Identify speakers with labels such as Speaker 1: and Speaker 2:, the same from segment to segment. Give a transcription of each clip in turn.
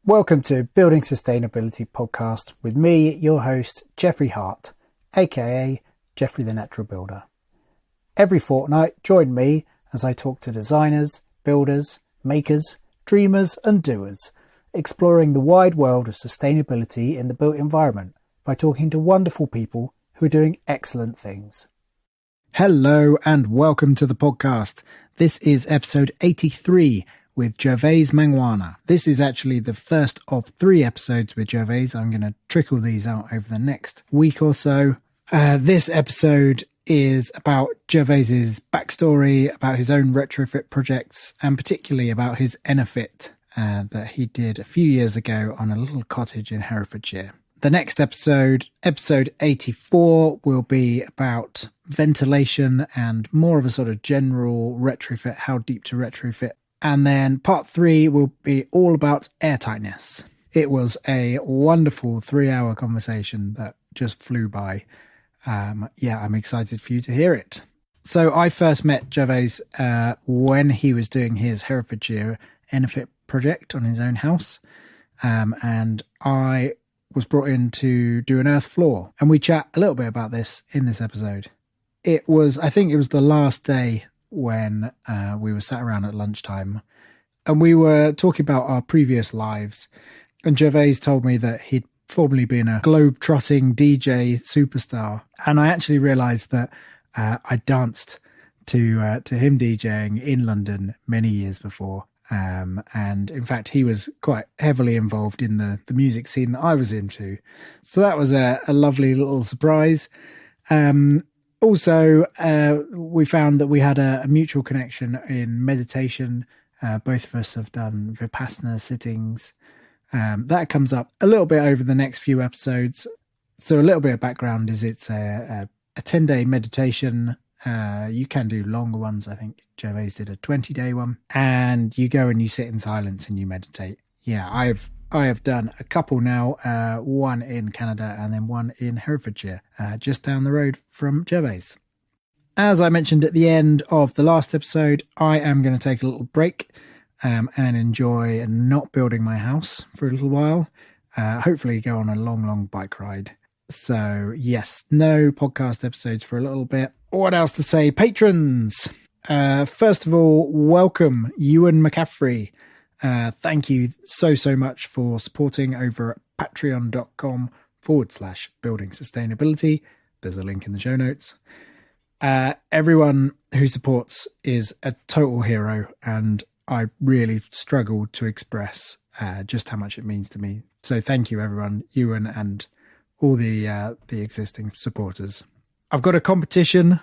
Speaker 1: Welcome to Building Sustainability Podcast with me, your host, Jeffrey Hart, aka Jeffrey the Natural Builder. Every fortnight, join me as I talk to designers, builders, makers, dreamers and doers, exploring the wide world of sustainability in the built environment by talking to wonderful people who are doing excellent things. Hello and welcome to the podcast. This is episode 83 with Gervase Mangwana. This is actually the first of 3 episodes with Gervase. I'm going to trickle these out over the next week or so. This episode is about Gervase's backstory, about his own retrofit projects, and particularly about his EnerPHit that he did a few years ago on a little cottage in Herefordshire. The next episode, episode 84, will be about ventilation and more of a sort of general retrofit, how deep to retrofit. And then part 3 will be all about airtightness. It was a wonderful 3-hour conversation that just flew by. I'm excited for you to hear it. So I first met Gervase when he was doing his Herefordshire EnerPHit project on his own house. And I was brought in to do an earth floor. And we chat a little bit about this in this episode. I think it was the last day when we were sat around at lunchtime and we were talking about our previous lives. And Gervase told me that he'd formerly been a globe-trotting DJ superstar. And I actually realised that I danced to him DJing in London many years before. And in fact, he was quite heavily involved in the music scene that I was into. So that was a lovely little surprise. Also, we found that we had a mutual connection in meditation. Both of us have done Vipassana sittings. That comes up a little bit over the next few episodes. So a little bit of background is it's a 10-day meditation. You can do longer ones. I think Gervase did a 20-day one. And you go and you sit in silence and you meditate. Yeah, I have done a couple now, one in Canada and then one in Herefordshire, just down the road from Gervase. As I mentioned at the end of the last episode, I am going to take a little break and enjoy not building my house for a little while. Hopefully go on a long bike ride. So yes, no podcast episodes for a little bit. What else to say? Patrons! First of all, welcome, Ewan McCaffrey. Thank you so much for supporting over at patreon.com/building sustainability. There's a link in the show notes. Everyone who supports is a total hero, and I really struggled to express just how much it means to me. So thank you, everyone, Ewan and all the existing supporters. I've got a competition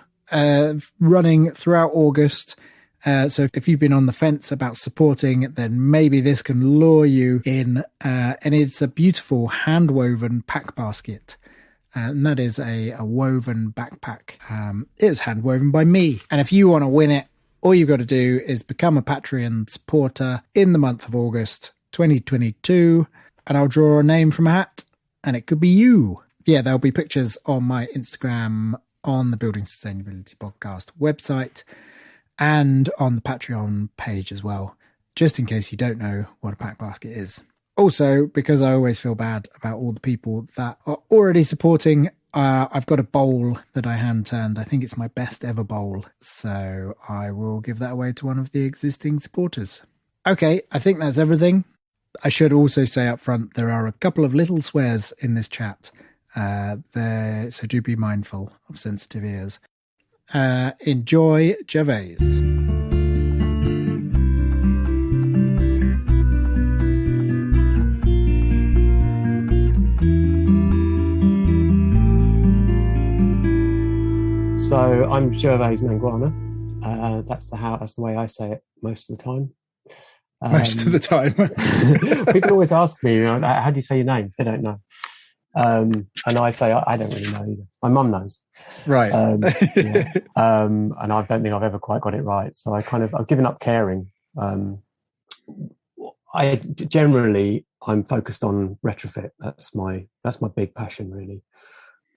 Speaker 1: running throughout August. So if you've been on the fence about supporting, then maybe this can lure you in. And it's a beautiful hand-woven pack basket. And that is a woven backpack. It's hand-woven by me. And if you want to win it, all you've got to do is become a Patreon supporter in the month of August 2022. And I'll draw a name from a hat. And it could be you. Yeah, there'll be pictures on my Instagram, on the Building Sustainability Podcast website, and on the Patreon page as well, just in case you don't know what a pack basket is. Also, because I always feel bad about all the people that are already supporting, I've got a bowl that I hand turned. I think it's my best ever bowl. So I will give that away to one of the existing supporters. Okay, I think that's everything. I should also say up front, there are a couple of little swears in this chat. So do be mindful of sensitive ears. Enjoy Gervase.
Speaker 2: So I'm Gervase Mangwana. That's the way I say it most of the time.
Speaker 1: Most of the time.
Speaker 2: People always ask me, how do you say your name if they don't know? And I say, I don't really know either. My mum knows.
Speaker 1: Right.
Speaker 2: Yeah. And I don't think I've ever quite got it right. So I've given up caring. I'm focused on retrofit. That's my big passion, really.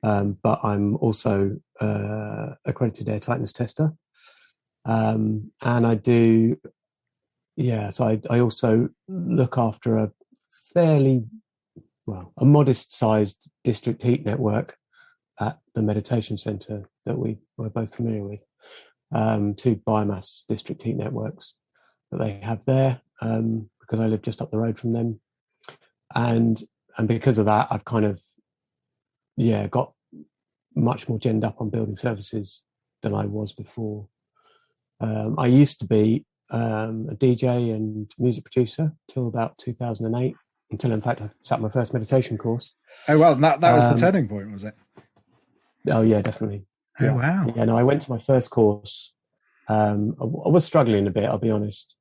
Speaker 2: But I'm also accredited air tightness tester. And I do, so I also look after a a modest-sized district heat network at the meditation centre that we were both familiar with. 2 biomass district heat networks that they have there, because I live just up the road from them, and because of that, I've kind of got much more genned up on building services than I was before. I used to be a DJ and music producer till about 2008, until in fact I sat my first meditation course.
Speaker 1: Oh well, that was the turning point, was it?
Speaker 2: Oh yeah, definitely.
Speaker 1: Oh wow.
Speaker 2: Yeah, no, I went to my first course. I was struggling a bit, I'll be honest,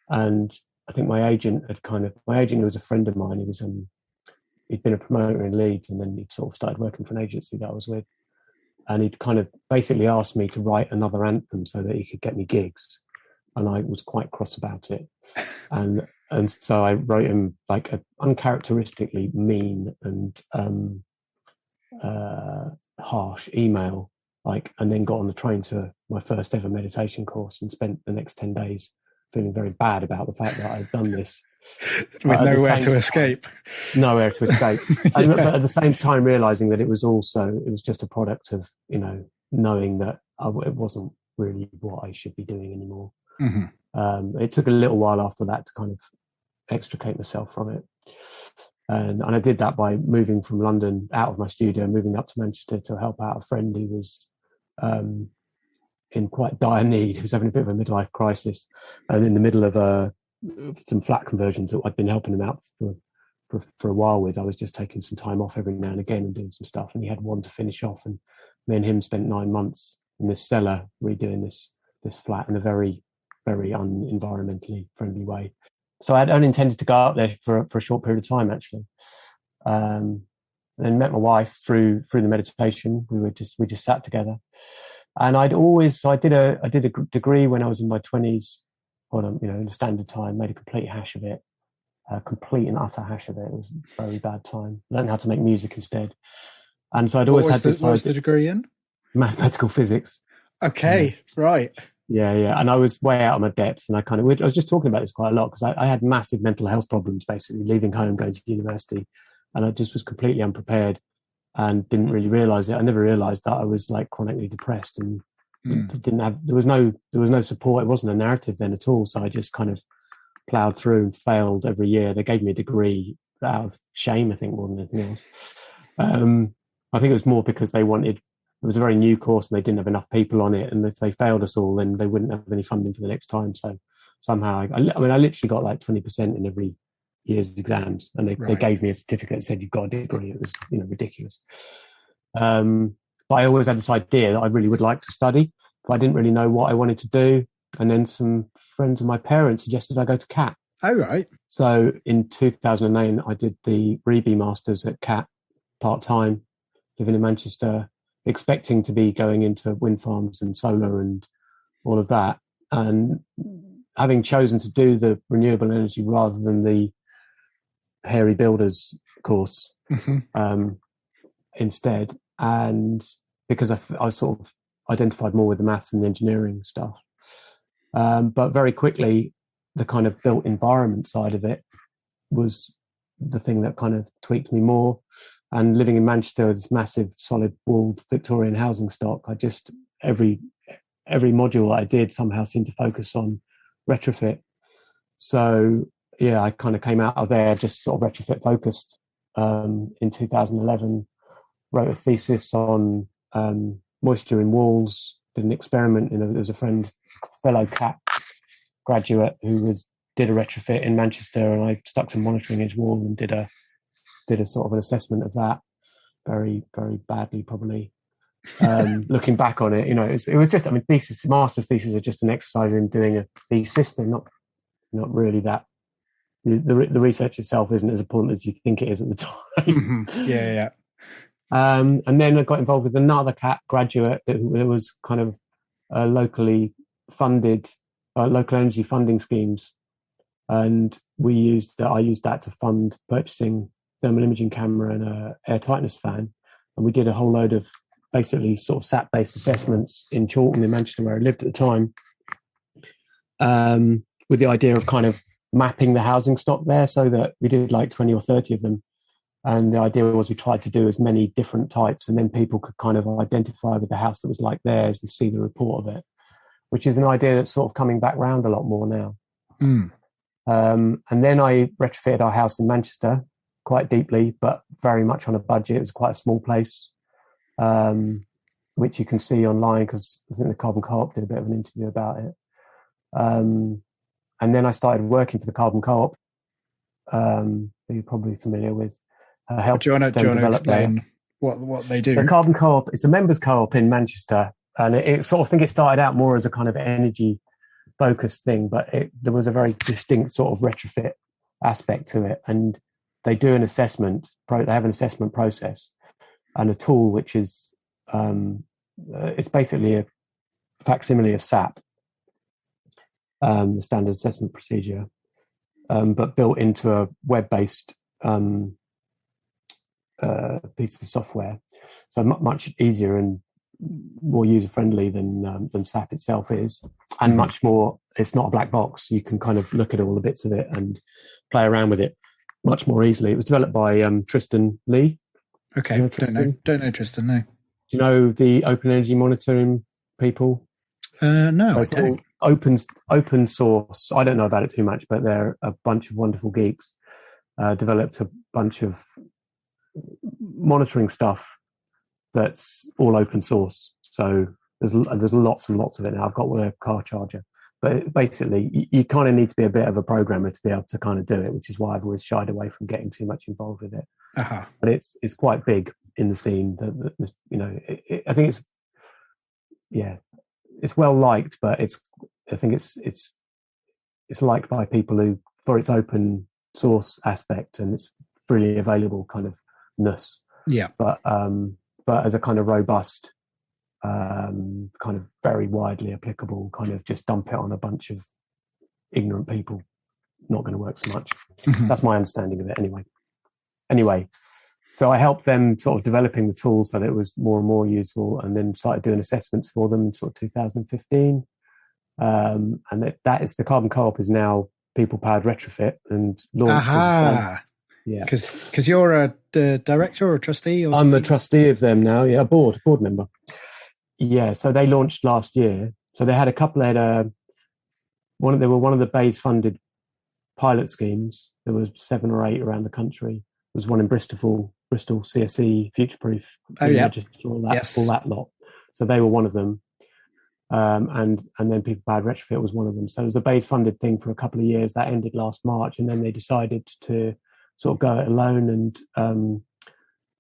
Speaker 2: and I think my agent was a friend of mine. He was he'd been a promoter in Leeds, and then he'd sort of started working for an agency that I was with, and he'd kind of basically asked me to write another anthem so that he could get me gigs, and I was quite cross about it, and so I wrote him like an uncharacteristically mean and harsh email, and then got on the train to my first ever meditation course and spent the next 10 days feeling very bad about the fact that I'd done this.
Speaker 1: With nowhere to escape.
Speaker 2: Nowhere to escape. But at the same time realising that it was just a product of, knowing that it wasn't really what I should be doing anymore. Mm-hmm. It took a little while after that to kind of extricate myself from it. And I did that by moving from London out of my studio, moving up to Manchester to help out a friend who was in quite dire need. He was having a bit of a midlife crisis, and in the middle of some flat conversions that I'd been helping him out for a while with. I was just taking some time off every now and again and doing some stuff, and he had one to finish off, and me and him spent 9 months in this cellar redoing this flat in a very, very un-environmentally friendly way. So I'd only intended to go up there for a short period of time, actually. Then met my wife through the meditation. We just sat together, and I did a degree when I was in my 20s, in the standard time. Made a complete hash of it, complete and utter hash of it. It was a very bad time. Learned how to make music instead, and so I'd always had this.
Speaker 1: What was the degree in?
Speaker 2: Mathematical physics.
Speaker 1: Okay, right.
Speaker 2: Yeah, and I was way out of my depth, and I was just talking about this quite a lot because I had massive mental health problems, basically leaving home, going to university, and I just was completely unprepared and didn't really realise it. I never realised that I was like chronically depressed and there was no support. It wasn't a narrative then at all. So I just kind of ploughed through and failed every year. They gave me a degree out of shame, I think, more than anything else. I think it was more because it was a very new course and they didn't have enough people on it, and if they failed us all, then they wouldn't have any funding for the next time. So somehow I literally got like 20% in every year's exams, and they gave me a certificate that said you've got a degree. It was ridiculous. But I always had this idea that I really would like to study, but I didn't really know what I wanted to do. And then some friends of my parents suggested I go to CAT.
Speaker 1: Oh, right.
Speaker 2: So in 2009, I did the Reby Masters at CAT part-time, living in Manchester, expecting to be going into wind farms and solar and all of that. And having chosen to do the renewable energy rather than the hairy builders course instead, and because I sort of identified more with the maths and the engineering stuff. But very quickly, the kind of built environment side of it was the thing that kind of tweaked me more. And living in Manchester with this massive solid walled Victorian housing stock, I just every module I did somehow seemed to focus on retrofit. So yeah, I kind of came out of there just sort of retrofit focused. In 2011, wrote a thesis on moisture in walls. Did an experiment. There was a fellow CAT graduate who did a retrofit in Manchester, and I stuck some monitoring in his wall and did a sort of an assessment of that. Very, very badly, probably. Looking back on it, it was just. Master's thesis are just an exercise in doing a thesis. They're not really that. The research itself isn't as important as you think it is at the time.
Speaker 1: Yeah.
Speaker 2: And then I got involved with another CAT graduate that was kind of locally funded, local energy funding schemes, and I used that to fund purchasing thermal imaging camera and a air tightness fan, and we did a whole load of basically sort of SAT-based assessments in Chorlton in Manchester, where I lived at the time, with the idea of kind of mapping the housing stock there, so that we did like 20 or 30 of them. And the idea was we tried to do as many different types, and then people could kind of identify with the house that was like theirs and see the report of it, which is an idea that's sort of coming back round a lot more now. And then I retrofitted our house in Manchester quite deeply, but very much on a budget. It was quite a small place, which you can see online, because I think the Carbon Co-op did a bit of an interview about it. And then I started working for the Carbon Co-op, that you're probably familiar with.
Speaker 1: Do you want to explain what they do?
Speaker 2: So Carbon Co-op, it's a members co-op in Manchester, and it sort of, I think it started out more as a kind of energy focused thing, but there was a very distinct sort of retrofit aspect to it. And they do an assessment, they have an assessment process and a tool which is, it's basically a facsimile of SAP, the standard assessment procedure, but built into a web-based piece of software, so much easier and more user-friendly than SAP itself is, and much more, it's not a black box. You can kind of look at all the bits of it and play around with it much more easily. It was developed by Tristan Lee.
Speaker 1: Okay,
Speaker 2: you know
Speaker 1: don't know Tristan, no.
Speaker 2: Do you know the open energy monitoring people?
Speaker 1: No,
Speaker 2: it's all open source. I don't know about it too much, but they're a bunch of wonderful geeks. Developed a bunch of monitoring stuff that's all open source. So there's lots and lots of it now. I've got a car charger, but basically you kind of need to be a bit of a programmer to be able to kind of do it, which is why I've always shied away from getting too much involved with it. But it's quite big in the scene. I think it's well liked, but I think it's liked by people who, for its open source aspect and its freely available kind of ness.
Speaker 1: Yeah.
Speaker 2: But as a kind of robust, kind of very widely applicable, kind of just dump it on a bunch of ignorant people, not going to work so much. That's my understanding of it anyway. So I helped them sort of developing the tool so that it was more and more useful, and then started doing assessments for them in sort of 2015. And that is, the Carbon Co-op is now people powered retrofit and launched. Yeah,
Speaker 1: because you're a director or a trustee, or
Speaker 2: I'm a trustee of them now. Yeah, a board member. Yeah, so they launched last year. So they had a couple. They were one of the BASE funded pilot schemes. There was 7 or 8 around the country. There was one in Bristol CSE Future Proof.
Speaker 1: Oh yeah,
Speaker 2: all that lot. So they were one of them. And then People Powered Retrofit was one of them. So it was a BASE funded thing for a couple of years. That ended last March, and then they decided to sort of go it alone and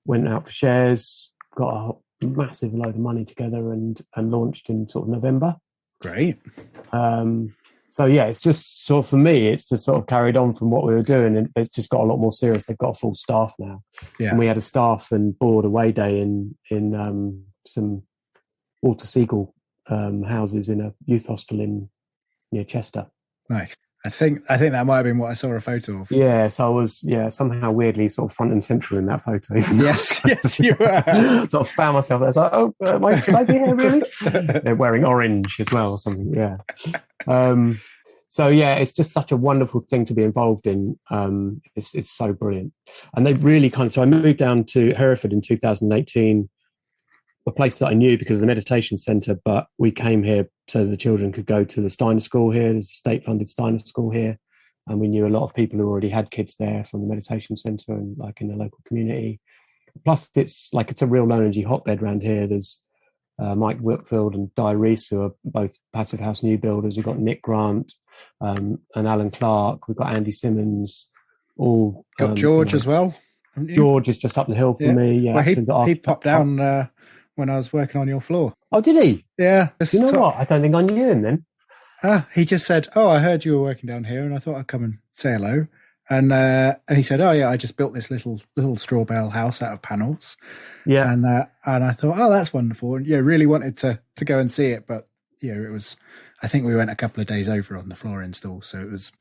Speaker 2: went out for shares, got a massive load of money together and launched in sort of November.
Speaker 1: Great.
Speaker 2: So yeah, it's just sort of, for me, it's just sort of carried on from what we were doing, and it's just got a lot more serious. They've got a full staff now. Yeah. And we had a staff and board away day in some Walter Siegel houses in a youth hostel near Chester.
Speaker 1: Nice. I think that might have been what I saw a photo of.
Speaker 2: Yeah, so I was somehow weirdly sort of front and central in that photo.
Speaker 1: Yes, you were.
Speaker 2: Sort of found myself there. I was like, oh, should I be here really? They're wearing orange as well or something. Yeah. So yeah, it's just such a wonderful thing to be involved in. It's so brilliant, and they really so I moved down to Hereford in 2018. A place that I knew because of the meditation centre, but we came here so the children could go to the Steiner School here. There's a state-funded Steiner School here, and we knew a lot of people who already had kids there from the meditation centre and like in the local community. Plus, it's a real low energy hotbed around here. There's Mike Whitfield and Di Reese, who are both passive house new builders. We've got Nick Grant and Alan Clark. We've got Andy Simmons. All
Speaker 1: got George as well.
Speaker 2: George is just up the hill from me. Yeah,
Speaker 1: well, he popped down when I was working on your floor.
Speaker 2: Oh, did he?
Speaker 1: Yeah.
Speaker 2: You know what? I don't think I knew him then.
Speaker 1: He just said, "Oh, I heard you were working down here, and I thought I'd come and say hello." And he said, "Oh yeah, I just built this little straw bale house out of panels."
Speaker 2: Yeah.
Speaker 1: And I thought, "Oh, that's wonderful." And really wanted to go and see it, but it was. I think we went a couple of days over on the floor install, so it was.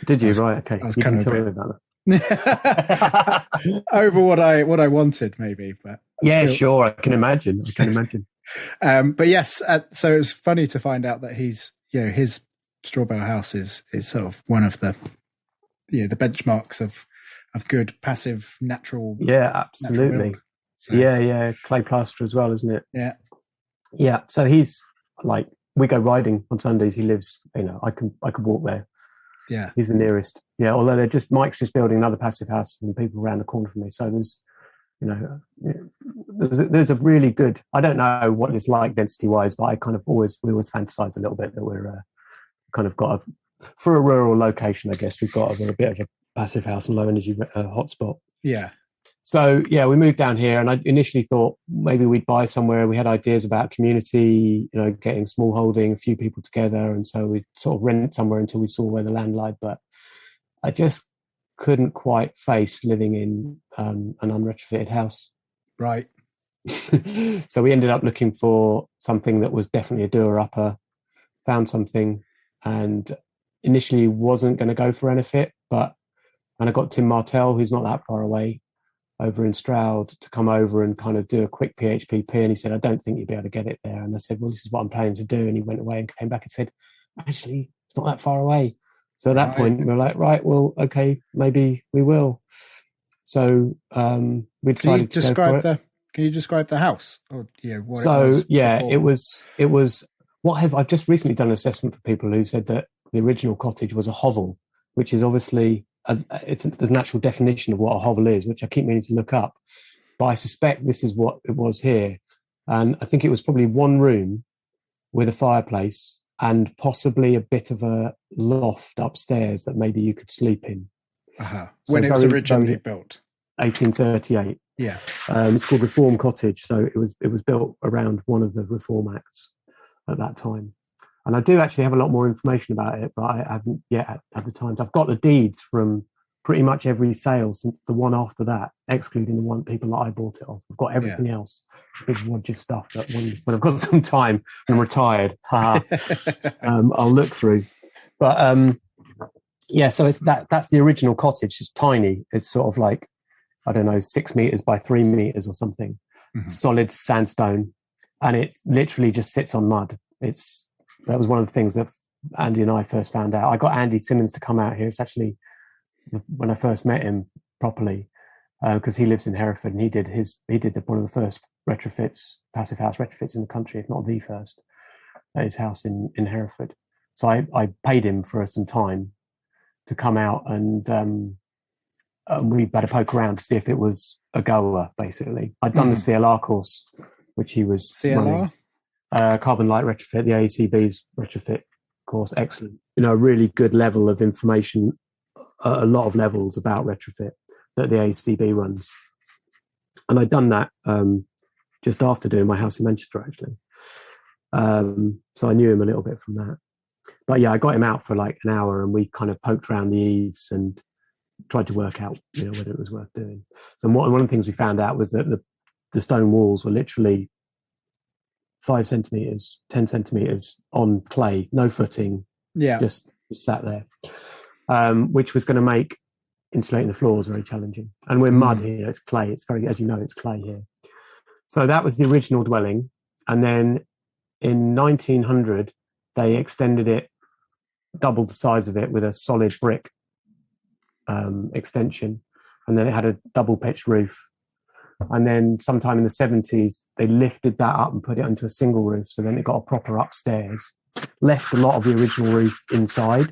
Speaker 2: Did you? Right. Okay.
Speaker 1: I was kind of a bit about that. Over what I wanted, maybe, but
Speaker 2: yeah, still. Sure, I can imagine.
Speaker 1: But yes, so it was funny to find out that he's his straw bale house is sort of one of the the benchmarks of good passive natural.
Speaker 2: Yeah, absolutely.
Speaker 1: So,
Speaker 2: yeah, clay plaster as well, isn't it?
Speaker 1: Yeah.
Speaker 2: So he's like, we go riding on Sundays. He lives, I could walk there.
Speaker 1: Yeah,
Speaker 2: he's the nearest. Yeah, although Mike's just building another passive house from the people around the corner from me. So there's a really good. I don't know what it's like density wise, but we always fantasize a little bit that we're kind of got for a rural location. I guess we've got a bit of a passive house and low energy hotspot.
Speaker 1: Yeah.
Speaker 2: So yeah, we moved down here, and I initially thought maybe we'd buy somewhere. We had ideas about community, getting small holding, a few people together, and so we'd sort of rent somewhere until we saw where the land lied. But I just couldn't quite face living in an unretrofitted house.
Speaker 1: Right.
Speaker 2: So we ended up looking for something that was definitely a doer-upper. Found something, and initially wasn't going to go for EnerPHit, and I got Tim Martell, who's not that far away, over in Stroud, to come over and kind of do a quick PHPP. And he said, I don't think you'll be able to get it there. And I said, well, this is what I'm planning to do. And he went away and came back and said, actually, it's not that far away. So at that point, we were like, right, well, okay, maybe we will. So we decided to go for it.
Speaker 1: Can you describe the house? Or, what
Speaker 2: so,
Speaker 1: it was before?
Speaker 2: it was I've just recently done an assessment for people who said that the original cottage was a hovel, which is obviously there's an actual definition of what a hovel is, which I keep meaning to look up, but I suspect this is what it was here. And I think it was probably one room with a fireplace and possibly a bit of a loft upstairs that maybe you could sleep in.
Speaker 1: So when it was originally built,
Speaker 2: 1838.
Speaker 1: Yeah,
Speaker 2: it's called Reform Cottage. So it was built around one of the Reform Acts at that time. And I do actually have a lot more information about it, but I haven't yet had the time. I've got the deeds from pretty much every sale since the one after that, excluding the one people that I bought it off. I've got everything else, big wodge of stuff that when I've got some time and retired, I'll look through. But so it's that's the original cottage. It's tiny. It's sort of like, I don't know, 6 meters by 3 meters or something, solid sandstone, and it literally just sits on mud. That was one of the things that Andy and I first found out. I got Andy Simmons to come out here. It's actually when I first met him properly, because he lives in Hereford, and he did one of the first retrofits, passive house retrofits in the country, if not the first, at his house in Hereford. So I paid him for some time to come out, and we had a poke around to see if it was a goer, basically. I'd done the CLR course, which he was running. Carbon light retrofit, the AECB's retrofit course, excellent. A really good level of information, a lot of levels about retrofit that the AECB runs. And I'd done that just after doing my house in Manchester, actually. So I knew him a little bit from that. But yeah, I got him out for like an hour, and we kind of poked around the eaves and tried to work out, whether it was worth doing. So one of the things we found out was that the stone walls were literally 5 centimeters, 10 centimeters on clay, no footing, just sat there, which was going to make insulating the floors very challenging. And we're mud here; it's clay. It's very, as you know, it's clay here. So that was the original dwelling, and then in 1900 they extended it, doubled the size of it with a solid brick extension, and then it had a double pitched roof. And then sometime in the 70s, they lifted that up and put it into a single roof. So then it got a proper upstairs, left a lot of the original roof inside,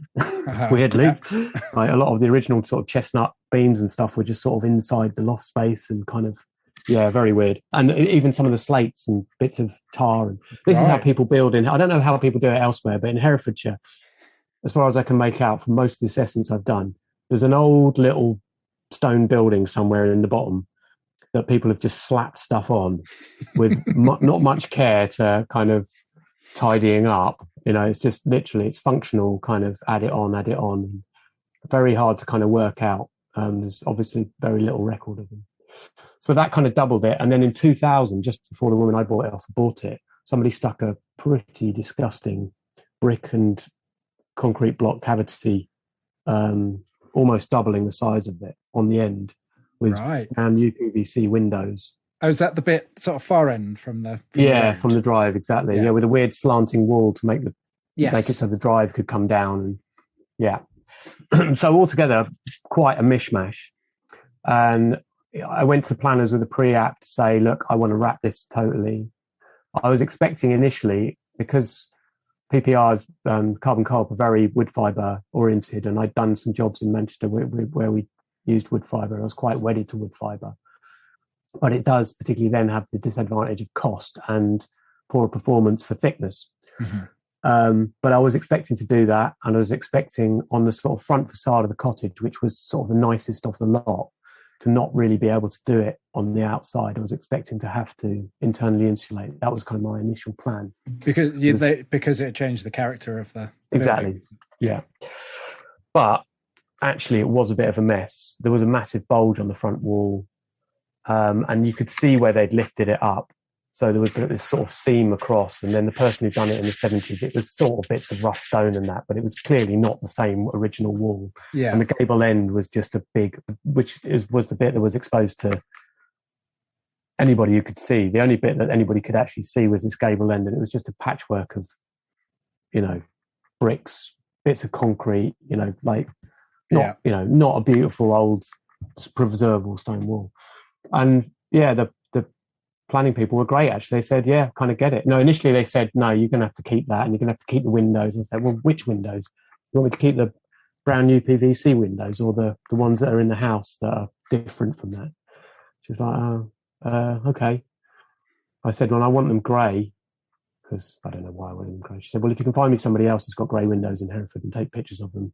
Speaker 2: weirdly. Yeah. Right, a lot of the original sort of chestnut beams and stuff were just sort of inside the loft space and kind of, very weird. And even some of the slates and bits of tar. And this is how people build I don't know how people do it elsewhere, but in Herefordshire, as far as I can make out from most of the assessments I've done, there's an old little stone building somewhere in the bottom that people have just slapped stuff on with not much care to kind of tidying up. It's just literally, it's functional, kind of add it on. Very hard to kind of work out. There's obviously very little record of them. So that kind of doubled it. And then in 2000, just before the woman I bought it off bought it, somebody stuck a pretty disgusting brick and concrete block cavity, almost doubling the size of it on the end, with brand new PVC windows.
Speaker 1: Oh, is that the bit sort of far end from the
Speaker 2: from the drive, exactly. Yeah, with a weird slanting wall to make it so the drive could come down. And So altogether, quite a mishmash. And I went to the planners with a pre-app to say, look, I want to wrap this totally. I was expecting initially, because PPR's carbon co-op are very wood fibre oriented, and I'd done some jobs in Manchester where we used wood fibre. I was quite wedded to wood fibre. But it does particularly then have the disadvantage of cost and poorer performance for thickness. But I was expecting to do that, and I was expecting on the sort of front facade of the cottage, which was sort of the nicest of the lot, to not really be able to do it on the outside. I was expecting to have to internally insulate. That was kind of my initial plan.
Speaker 1: Because it changed the character of the
Speaker 2: exactly
Speaker 1: building.
Speaker 2: Yeah. But actually, it was a bit of a mess. There was a massive bulge on the front wall, and you could see where they'd lifted it up. So there was this sort of seam across, and then the person who'd done it in the 70s, it was sort of bits of rough stone and that, but it was clearly not the same original wall.
Speaker 1: Yeah.
Speaker 2: And the gable end was just a big, was the bit that was exposed to anybody who could see. The only bit that anybody could actually see was this gable end, and it was just a patchwork of, bricks, bits of concrete, not a beautiful old preservable stone wall. And yeah, the planning people were great, actually. They said, yeah, kind of get it. No, initially they said, no, you're going to have to keep that, and you're going to have to keep the windows. And I said, well, which windows? You want me to keep the brand new PVC windows, or the ones that are in the house that are different from that? She's like, okay. I said, well, I want them grey, because I don't know why I want them grey. She said, well, if you can find me somebody else who's got grey windows in Hereford and take pictures of them.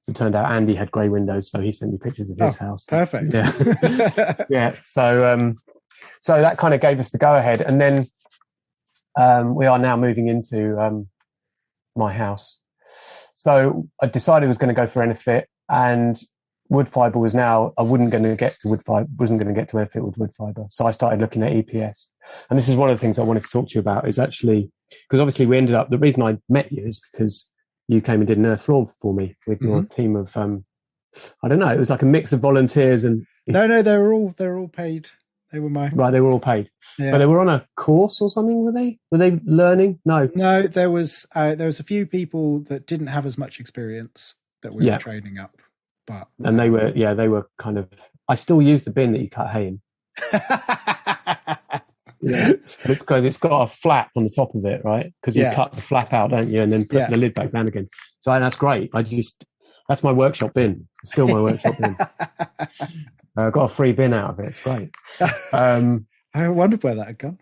Speaker 2: So it turned out Andy had grey windows, so he sent me pictures of his house.
Speaker 1: Perfect.
Speaker 2: Yeah. Yeah. So that kind of gave us the go-ahead. And then we are now moving into my house. So I decided I was going to go for EnerPHit, and wood fibre was now, I wasn't going to get to EnerPHit with wood fibre. So I started looking at EPS. And this is one of the things I wanted to talk to you about, is actually, because obviously the reason I met you is because you came and did an earth floor for me with your team of, I don't know, it was like a mix of volunteers and...
Speaker 1: No, they were all paid. They were mine.
Speaker 2: Right, they were all paid.
Speaker 1: Yeah.
Speaker 2: But they were on a course or something, were they? Were they learning? No,
Speaker 1: there was a few people that didn't have as much experience that we were training up. And
Speaker 2: they were kind of... I still use the bin that you cut hay in. Yeah. It's because it's got a flap on the top of it, right? Because you cut the flap out, don't you? And then put the lid back down again. So that's great. That's my workshop bin. It's still my workshop bin. I got a free bin out of it. It's great.
Speaker 1: I wondered where that had gone.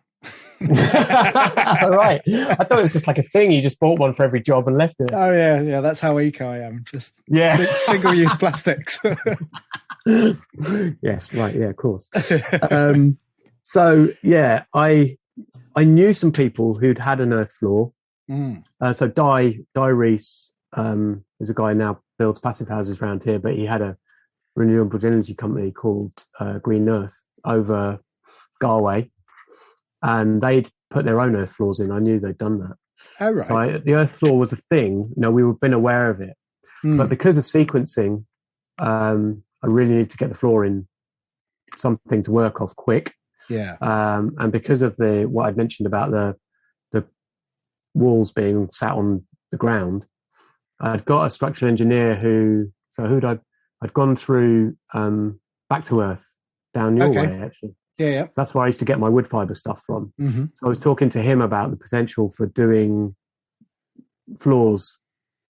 Speaker 2: Right. I thought it was just like a thing. You just bought one for every job and left it.
Speaker 1: Oh, yeah. That's how eco I am. Just single-use plastics.
Speaker 2: Yes, right. Yeah, of course. So, yeah, I knew some people who'd had an earth floor. So Di Reese is a guy who now builds passive houses around here, but he had a renewable energy company called Green Earth over Galway, and they'd put their own earth floors in. I knew they'd done that.
Speaker 1: Oh, right.
Speaker 2: So the earth floor was a thing. We've been aware of it, but because of sequencing, I really need to get the floor in something to work off quick.
Speaker 1: Yeah.
Speaker 2: And because of what I'd mentioned about the walls being sat on the ground, I'd got a structural engineer I'd gone through Back to Earth down your way, actually.
Speaker 1: Yeah.
Speaker 2: So that's where I used to get my wood fibre stuff from. So I was talking to him about the potential for doing floors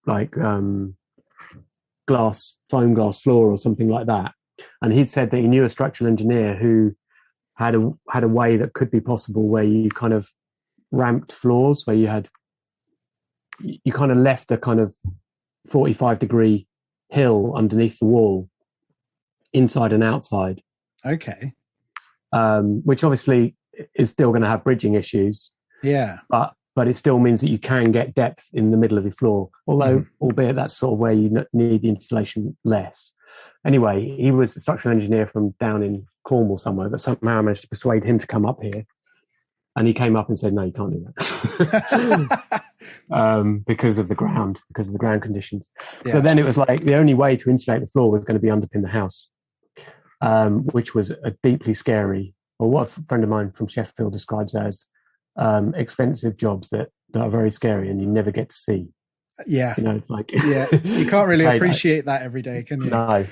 Speaker 2: like foam glass floor or something like that. And he'd said that he knew a structural engineer who had a way that could be possible, where you kind of ramped floors, where you kind of left a kind of 45-degree hill underneath the wall, inside and outside.
Speaker 1: Okay.
Speaker 2: Which obviously is still going to have bridging issues.
Speaker 1: Yeah.
Speaker 2: But it still means that you can get depth in the middle of your floor, although albeit that's sort of where you need the insulation less. Anyway, he was a structural engineer from down in Cornwall somewhere, but somehow I managed to persuade him to come up here. And he came up and said, no, you can't do that. Because of the ground conditions. Yeah. So then it was like the only way to insulate the floor was going to be underpin the house, which was a deeply scary, or what a friend of mine from Sheffield describes as expensive jobs that are very scary and you never get to see.
Speaker 1: Yeah.
Speaker 2: You know, it's like
Speaker 1: Yeah. You can't really
Speaker 2: okay,
Speaker 1: appreciate that every day, can you?
Speaker 2: no.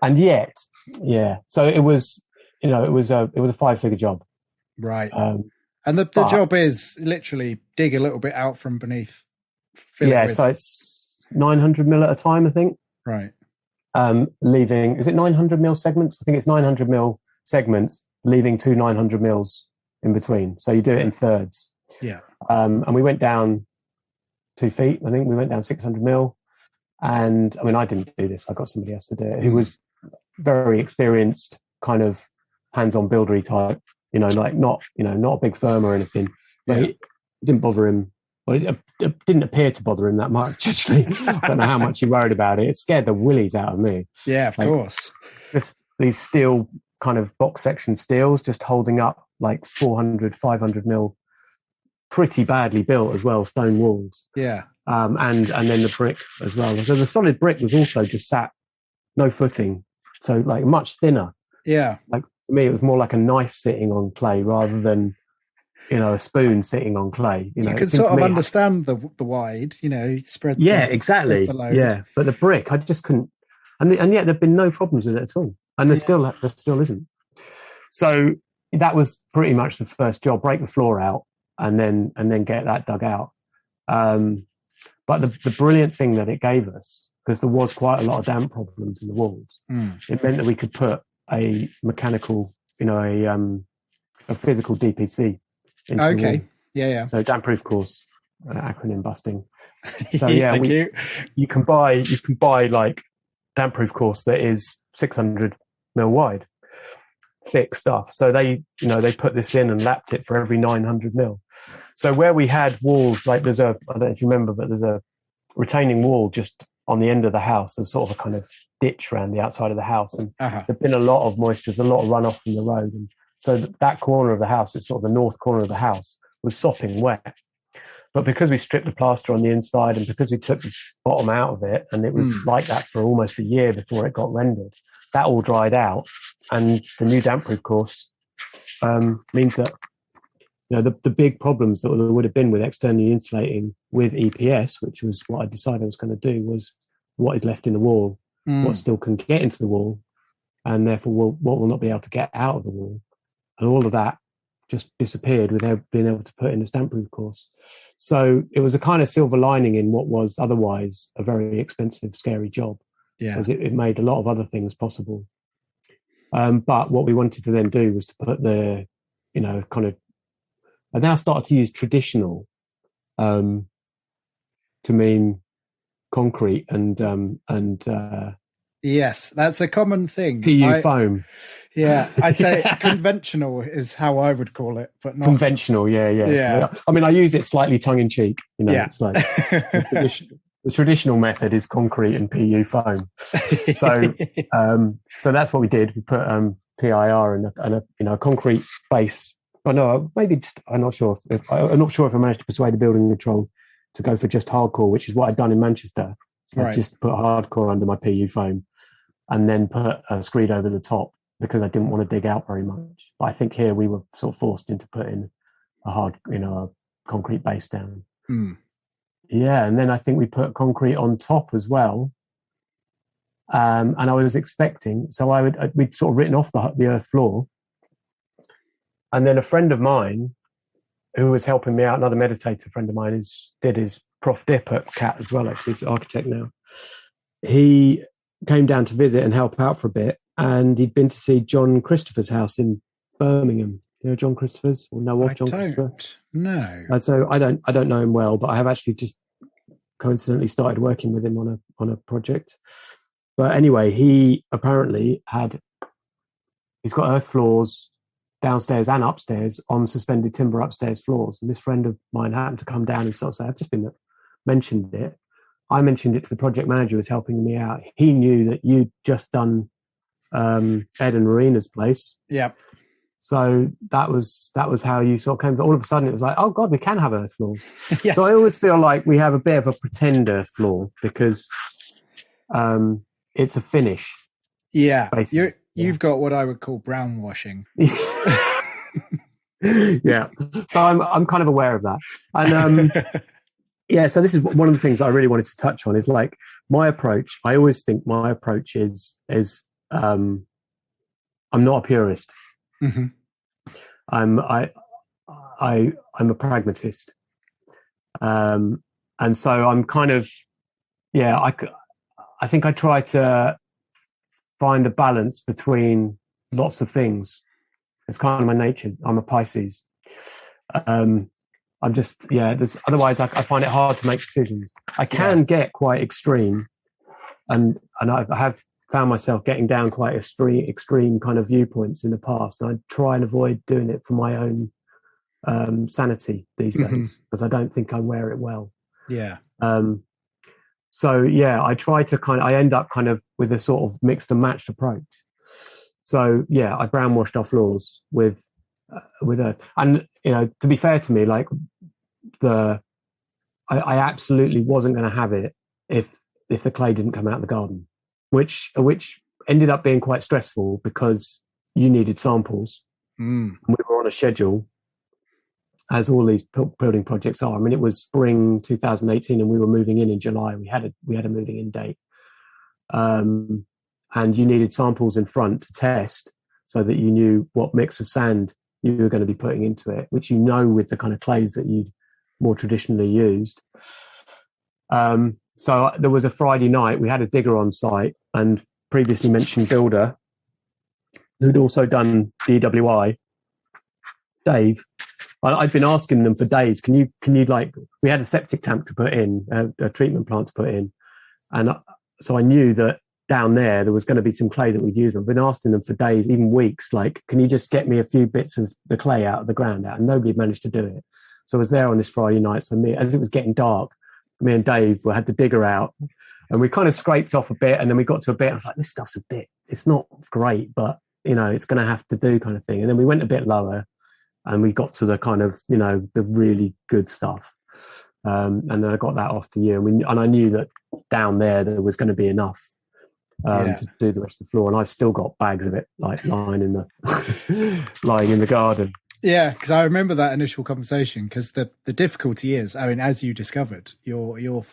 Speaker 2: And yet, yeah. So it was, you know, it was a 5-figure job.
Speaker 1: Right.
Speaker 2: Um,
Speaker 1: And the
Speaker 2: but
Speaker 1: job is literally dig a little bit out from beneath, fill it
Speaker 2: yeah,
Speaker 1: with.
Speaker 2: so it's 900 mil at a time, I think.
Speaker 1: Right.
Speaker 2: Leaving, is it 900 mil segments? I think it's 900 mil segments, leaving 2 900 mils in between. So you do it in thirds.
Speaker 1: Yeah.
Speaker 2: And we went down 2 feet. I think we went down 600 mil. And I mean, I didn't do this. I got somebody else to do it who was very experienced, kind of hands-on buildery type, you know, like not a big firm or anything, but it didn't bother him. Well, it didn't appear to bother him that much, actually. I don't know how much he worried about it. It scared the willies out of me.
Speaker 1: Yeah, of course.
Speaker 2: Just these steel kind of box section steels just holding up like 400, 500 mil, pretty badly built as well, stone walls.
Speaker 1: Yeah.
Speaker 2: And then the brick as well. So the solid brick was also just sat, no footing. So like much thinner.
Speaker 1: Yeah.
Speaker 2: Like for me, it was more like a knife sitting on clay rather than, you know, a spoon sitting on clay. You know,
Speaker 1: you can sort of understand the wide, you know, spread.
Speaker 2: Yeah, exactly.
Speaker 1: The load.
Speaker 2: Yeah, but the brick, I just couldn't, and yet there've been no problems with it at all, and there still isn't. So that was pretty much the first job: break the floor out, and then get that dug out. But the brilliant thing that it gave us, because there was quite a lot of damp problems in the walls, it meant that we could put a mechanical, you know, a physical DPC into the wall.
Speaker 1: Yeah.
Speaker 2: So damp proof course, acronym busting. So yeah, you can buy like damp proof course that is 600 mil wide, thick stuff. So they put this in and lapped it for every 900 mil. So where we had walls, like I don't know if you remember, but there's a retaining wall just on the end of the house. There's sort of a kind of ditch around the outside of the house, and there'd been a lot of moisture, there's a lot of runoff from the road, and so that corner of the house, it's sort of the north corner of the house, was sopping wet. But because we stripped the plaster on the inside and because we took the bottom out of it, and it was like that for almost a year before it got rendered, that all dried out. And the new damp proof course means that, you know, the big problems that there would have been with externally insulating with EPS, which was what I decided I was going to do, was what is left in the wall, what still can get into the wall, and therefore what will not be able to get out of the wall. And all of that just disappeared without being able to put in a damp proof course. So it was a kind of silver lining in what was otherwise a very expensive, scary job.
Speaker 1: Yeah,
Speaker 2: because it made a lot of other things possible. But what we wanted to then do was to put the, you know, kind of, I now started to use traditional to mean concrete and
Speaker 1: yes, that's a common thing.
Speaker 2: PU foam.
Speaker 1: Yeah, I'd say conventional is how I would call it, but not
Speaker 2: conventional. Yeah. I mean, I use it slightly tongue in cheek. You know, it's like the traditional method is concrete and PU foam. So, so that's what we did. We put PIR and a concrete base. Oh no, maybe just, I'm not sure if I managed to persuade the building control to go for just hardcore, which is what I'd done in Manchester. I just put hardcore under my PU foam and then put a screed over the top because I didn't want to dig out very much. But I think here we were sort of forced into putting a concrete base down. Yeah, and then I think we put concrete on top as well. And I was expecting, so we'd sort of written off the earth floor. And then a friend of mine who was helping me out, another meditator friend of mine, did his prof dip at CAT as well, actually, he's an architect now. He came down to visit and help out for a bit, and he'd been to see John Christopher's house in Birmingham. You know John Christopher's, or know of John Christopher?
Speaker 1: No.
Speaker 2: So I don't know him well, but I have actually just coincidentally started working with him on a project. But anyway, he apparently he's got earth floors downstairs and upstairs on suspended timber upstairs floors. And this friend of mine happened to come down and sort of say, I've just mentioned it. I mentioned it to the project manager who was helping me out. He knew that you'd just done Ed and Marina's place.
Speaker 1: Yeah.
Speaker 2: So that was how you sort of came. All of a sudden, it was like, oh God, we can have earth floors.
Speaker 1: Yes.
Speaker 2: So I always feel like we have a bit of a pretend earth floor because it's a finish.
Speaker 1: Yeah, you've got what I would call brown washing.
Speaker 2: Yeah. So I'm kind of aware of that, and Yeah, so this is one of the things I really wanted to touch on is like my approach. I always think my approach is I'm not a purist.
Speaker 1: Mm-hmm.
Speaker 2: I'm a pragmatist, and so I'm kind of I think I try to find a balance between lots of things. It's kind of my nature. I'm a Pisces. I'm just otherwise I find it hard to make decisions. I can get quite extreme, and I have found myself getting down quite extreme kind of viewpoints in the past. And I try and avoid doing it for my own sanity these days, because I don't think I wear it well.
Speaker 1: Yeah.
Speaker 2: So I try to I end up kind of with a sort of mixed and matched approach. So I brown washed our floors with earth. And to be fair to me, like I absolutely wasn't going to have it if the clay didn't come out of the garden, which ended up being quite stressful because you needed samples. And we were on a schedule, as all these building projects are. I mean, it was spring 2018 and we were moving in July. We had a moving in date. And you needed samples in front to test so that you knew what mix of sand you were going to be putting into it, which with the kind of clays that you'd more traditionally used. So there was a Friday night, we had a digger on site, and previously mentioned builder who'd also done DWI, Dave. I'd been asking them for days, can you we had a septic tank to put in, a treatment plant to put in. And so I knew that down there was going to be some clay that we'd use. I've been asking them for days, even weeks, like, can you just get me a few bits of the clay out of the ground out? And nobody had managed to do it. So I was there on this Friday night. So as it was getting dark, me and Dave had the digger out, and we kind of scraped off a bit, and then we got to a bit. I was like, this stuff's it's not great, but it's going to have to do, kind of thing. And then we went a bit lower, and we got to the kind of the really good stuff. And then I got that off to you, and I knew that down there was going to be enough to do the rest of the floor. And I've still got bags of it like lying in the garden.
Speaker 1: Yeah, because I remember that initial conversation, because the difficulty is, I mean, as you discovered, your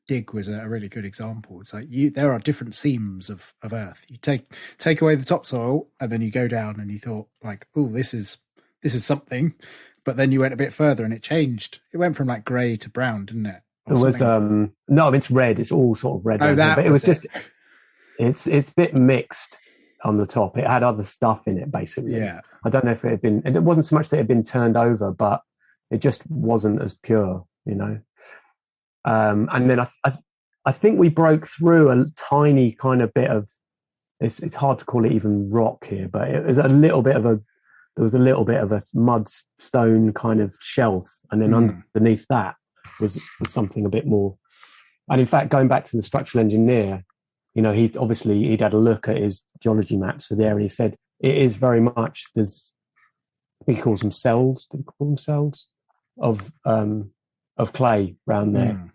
Speaker 1: dig was a really good example. It's like there are different seams of earth. You take away the topsoil, and then you go down and you thought like, oh, this is something. But then you went a bit further and it changed. It went from like grey to brown, didn't it?
Speaker 2: There was no, it's red. It's all sort of red.
Speaker 1: Oh,
Speaker 2: but it was just it's a bit mixed on the top. It had other stuff in it, basically.
Speaker 1: Yeah.
Speaker 2: I don't know if it wasn't so much that it had been turned over, but it just wasn't as pure, And then I think we broke through a tiny kind of bit of, it's hard to call it even rock here, but it was a little bit of a mud stone kind of shelf, and then underneath that was something a bit more. And in fact, going back to the structural engineer, he'd had a look at his geology maps for there, and he said it is very much, I think he calls them cells. Did he call them cells of clay around there?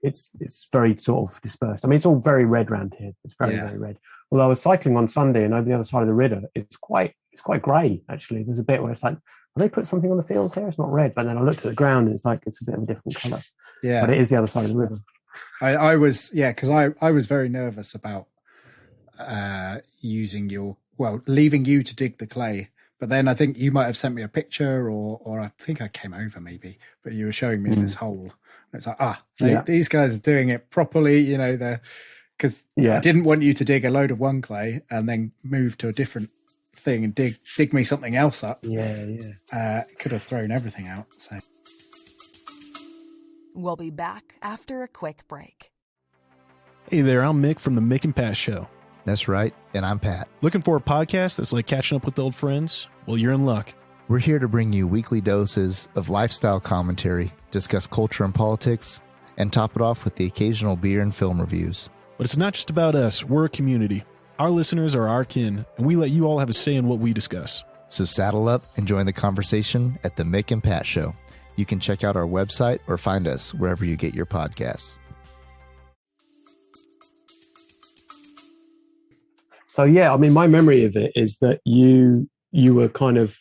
Speaker 2: It's very sort of dispersed. I mean, it's all very red around here. It's very very red. Although I was cycling on Sunday, and over the other side of the river, it's quite grey actually. There's a bit where it's like, have they put something on the fields here? It's not red, but then I looked at the ground and it's like it's a bit of a different colour. Yeah, but it is the other side of the river.
Speaker 1: I was I was very nervous about leaving you to dig the clay. But then I think you might have sent me a picture, or I think I came over maybe, but you were showing me this hole. And it's like, these guys are doing it properly, because I didn't want you to dig a load of one clay and then move to a different thing and dig me something else up. Could have thrown everything out. So
Speaker 3: we'll be back after a quick break.
Speaker 4: Hey there, I'm Mick from the Mick and Pat Show.
Speaker 5: That's right, and I'm Pat.
Speaker 4: Looking for a podcast that's like catching up with old friends? Well, you're in luck.
Speaker 5: We're here to bring you weekly doses of lifestyle commentary, discuss culture and politics, and top it off with the occasional beer and film reviews.
Speaker 4: But it's not just about us. We're a community. Our listeners are our kin, and we let you all have a say in what we discuss.
Speaker 5: So saddle up and join the conversation at the Mick and Pat Show. You can check out our website or find us wherever you get your podcasts.
Speaker 2: So I mean, my memory of it is that you were kind of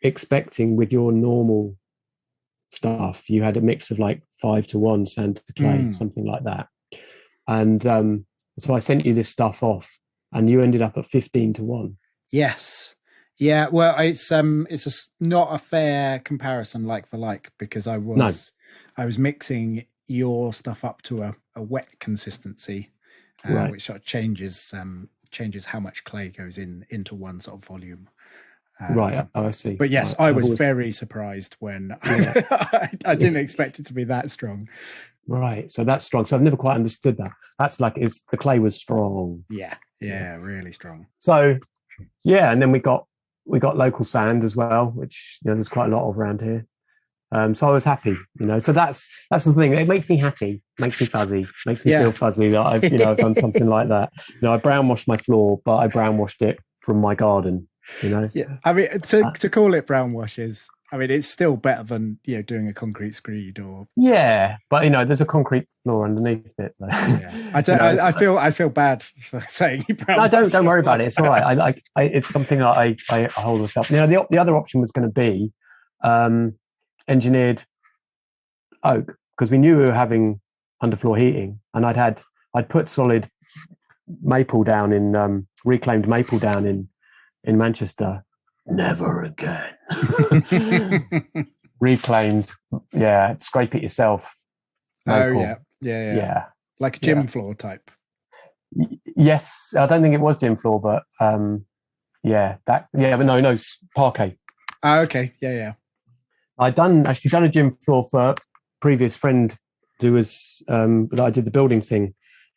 Speaker 2: expecting with your normal stuff, you had a mix of like 5-1 sand to clay, something like that. And so I sent you this stuff off, and you ended up at 15-1.
Speaker 1: Yes. Yeah. Well, it's not a fair comparison like for like, because I was mixing your stuff up to a wet consistency,
Speaker 2: Right.
Speaker 1: which sort of changes how much clay goes into one sort of volume.
Speaker 2: Right. Oh, I see.
Speaker 1: But yes, I was very surprised when I didn't expect it to be that strong.
Speaker 2: Right. So that's strong. So I've never quite understood that. That's like the clay was strong.
Speaker 1: Yeah, really strong.
Speaker 2: So yeah, and then we got local sand as well, which there's quite a lot of around here. So I was happy, So that's the thing. It makes me happy, makes me fuzzy, makes me feel fuzzy that I've done something like that. I brown washed my floor, but I brown washed it from my garden.
Speaker 1: Yeah, I mean, to call it brown washes, I mean, it's still better than doing a concrete screed or. Yeah,
Speaker 2: but there's a concrete floor underneath it.
Speaker 1: Yeah. I feel bad for saying brown.
Speaker 2: No, don't worry about it. It's all right. It's something that I hold myself. The other option was going to be engineered oak, because we knew we were having underfloor heating, and I'd put solid maple down in reclaimed maple down in Manchester. Never again. Reclaimed, scrape it yourself. Maple.
Speaker 1: Oh yeah, like a gym floor type.
Speaker 2: Yes, I don't think it was gym floor, but but no, parquet.
Speaker 1: Oh, okay, yeah.
Speaker 2: I'd actually done a gym floor for a previous friend who was that I did the building thing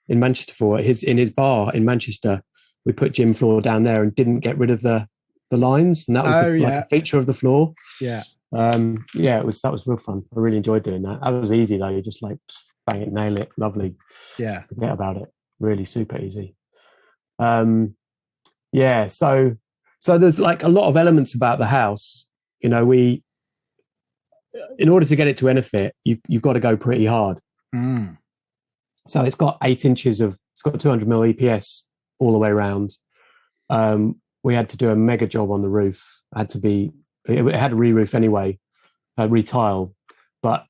Speaker 2: in Manchester for. In his bar in Manchester, we put gym floor down there and didn't get rid of the lines, and that was like a feature of the floor.
Speaker 1: Yeah.
Speaker 2: That was real fun. I really enjoyed doing that. That was easy though. You just like bang it, nail it, lovely.
Speaker 1: Yeah.
Speaker 2: Forget about it. Really super easy. So there's like a lot of elements about the house. In order to get it to EnerPHit, you've got to go pretty hard. So it's got 8 inches it's got 200 mil EPS all the way around. We had to do a mega job on the roof. It had a re-roof anyway, re-tile, but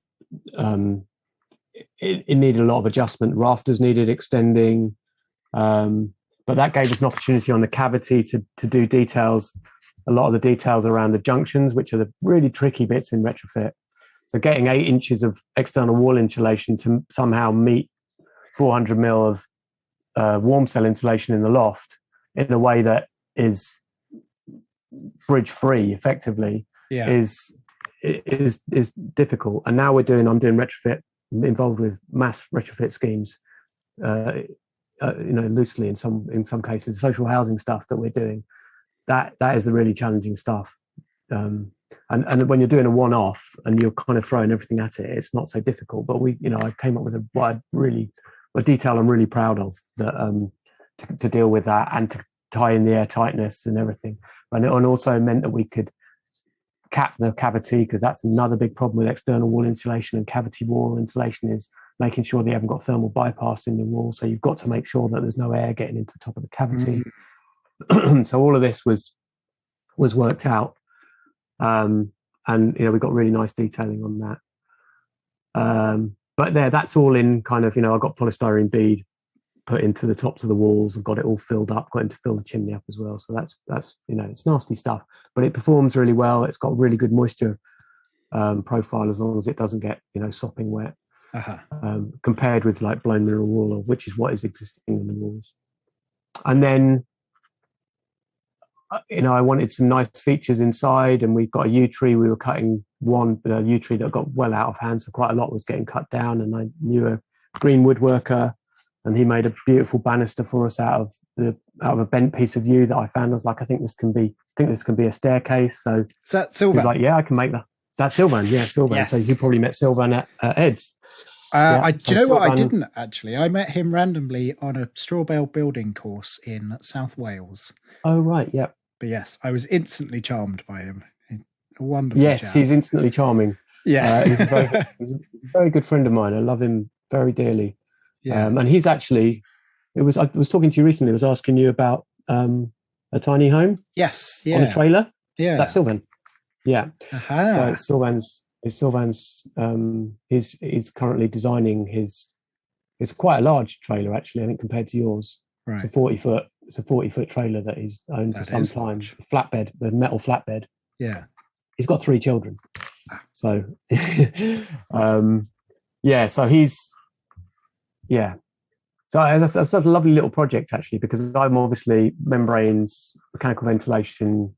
Speaker 2: it needed a lot of adjustment. Rafters needed extending, but that gave us an opportunity on the cavity to do details. A lot of the details around the junctions, which are the really tricky bits in retrofit. So getting 8 inches of external wall insulation to somehow meet 400 mil of warm cell insulation in the loft in a way that is bridge free effectively is difficult. And now I'm doing retrofit, involved with mass retrofit schemes, loosely in some cases, social housing stuff that we're doing. That is the really challenging stuff. And when you're doing a one-off and you're kind of throwing everything at it, it's not so difficult. But I came up with a detail I'm really proud of that to deal with that and to tie in the air tightness and everything. And it also meant that we could cap the cavity, because that's another big problem with external wall insulation and cavity wall insulation, is making sure that you haven't got thermal bypass in the wall. So you've got to make sure that there's no air getting into the top of the cavity. So all of this was worked out, and we got really nice detailing on that. But that's all in kind of, I got polystyrene bead put into the tops of the walls and got it all filled up, got him to fill the chimney up as well. So that's it's nasty stuff, but it performs really well. It's got really good moisture profile, as long as it doesn't get sopping wet, compared with like blown mineral wool, which is what is existing in the walls. And then I wanted some nice features inside, and we've got a yew tree. We were cutting one yew tree that got well out of hand, so quite a lot was getting cut down, and I knew a green woodworker, and he made a beautiful banister for us out of a bent piece of yew that I found. I was like, I think this can be a staircase. So
Speaker 1: is that Sylvan?
Speaker 2: He was like, yeah, I can make that. Is that Sylvan? Yeah, Sylvan.
Speaker 1: Yes.
Speaker 2: So you probably met Sylvan at Ed's.
Speaker 1: Do you know what? I didn't actually. I met him randomly on a straw bale building course in South Wales.
Speaker 2: Oh right, yeah.
Speaker 1: But yes, I was instantly charmed by him. A wonderful
Speaker 2: Yes,
Speaker 1: chap.
Speaker 2: he's instantly charming.
Speaker 1: Yeah,
Speaker 2: he's a very good friend of mine. I love him very dearly. Yeah, and he's actually. I was talking to you recently. I was asking you about a tiny home.
Speaker 1: Yes, yeah,
Speaker 2: on a trailer.
Speaker 1: Yeah,
Speaker 2: that's Sylvan. Yeah.
Speaker 1: Uh-huh.
Speaker 2: So it's Sylvan's Sylvan's he's currently designing his. It's quite a large trailer actually, I think, compared to yours.
Speaker 1: Right.
Speaker 2: It's a 40-foot trailer that he's owned for some time.
Speaker 1: Large.
Speaker 2: Flatbed, the metal flatbed.
Speaker 1: Yeah.
Speaker 2: He's got 3 children. So yeah, so he's So that's a lovely little project actually, because I'm obviously membranes, mechanical ventilation,